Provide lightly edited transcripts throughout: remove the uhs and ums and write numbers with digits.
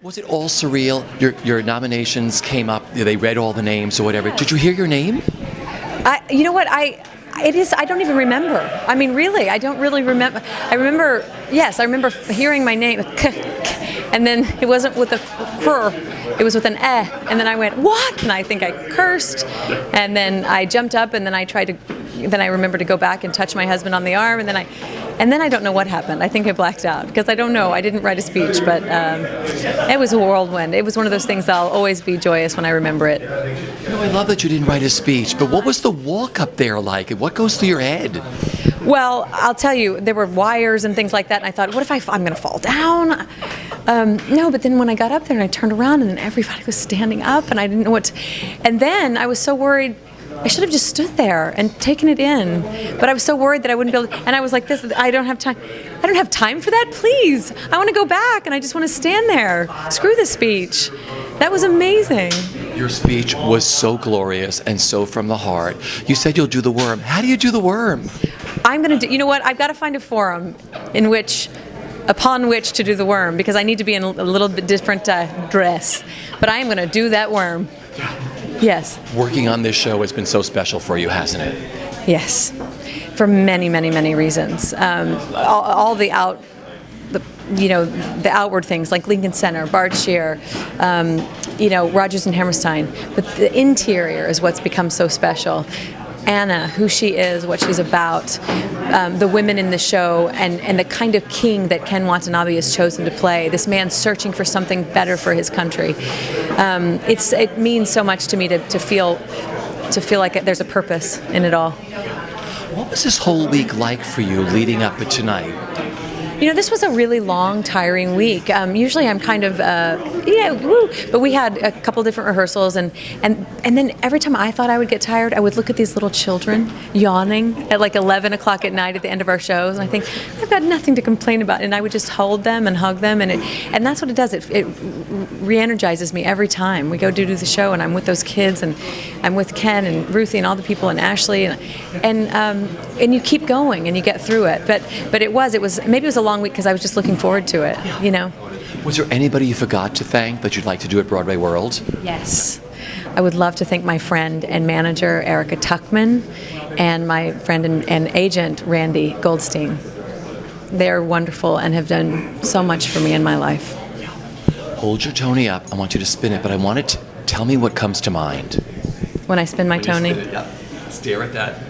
Was it all surreal? Your nominations came up. They read all the names or whatever. Did you hear your name? You know what? I don't even remember. I mean, really, I don't really remember. Yes, I remember hearing my name, and then it wasn't with a "krr," it was with an "eh," and then I went, "What?" And I think I cursed, and then I jumped up, and then I remembered to go back and touch my husband on the arm, and then I don't know what happened. I think I blacked out because I don't know. I didn't write a speech, but it was a whirlwind. It was one of those things that'll always be joyous when I remember it. I love that you didn't write a speech, but what was the walk up there like? What goes through your head? Well, I'll tell you, there were wires and things like that, and I thought, what if I'm going to fall down? No, but then when I got up there and I turned around and then everybody was standing up and I didn't know what to, and then I was so worried. I should have just stood there and taken it in, but I was so worried that I wouldn't be able to, and I was like this, I don't have time. I don't have time for that, please. I want to go back and I just want to stand there. Screw the speech. That was amazing. Your speech was so glorious and so from the heart. You said you'll do the worm. How do you do the worm? I'm going to do, you know what, I've got to find a forum upon which to do the worm, because I need to be in a little bit different dress, but I am going to do that worm. Yes. Working on this show has been so special for you, hasn't it? Yes, for many, many, many reasons. All the outward things like Lincoln Center, Bart Shear, Rodgers and Hammerstein. But the interior is what's become so special. Anna, who she is, what she's about, the women in the show, and the kind of king that Ken Watanabe has chosen to play. This man searching for something better for his country. It means so much to me to feel like there's a purpose in it all. What was this whole week like for you leading up to tonight? You know, this was a really long, tiring week. Usually I'm kind of, but we had a couple different rehearsals, and then every time I thought I would get tired, I would look at these little children yawning at like 11 o'clock at night at the end of our shows, and I think, I've got nothing to complain about, and I would just hold them and hug them, and that's what it does. It re-energizes me every time. We go do the show, and I'm with those kids, and I'm with Ken and Ruthie and all the people and Ashley, and you keep going, and you get through it. But maybe it was a long week because I was just looking forward to it, you know. Was there anybody you forgot to thank that you'd like to do at BroadwayWorld? Yes. I would love to thank my friend and manager, Erica Tuckman, and my friend and agent, Randy Goldstein. They're wonderful and have done so much for me in my life. Hold your Tony up. I want you to spin it, but I want it to tell me what comes to mind. When I spin my Tony? Stare at that.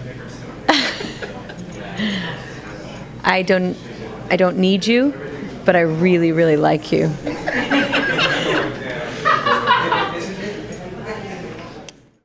I don't need you, but I really, really like you.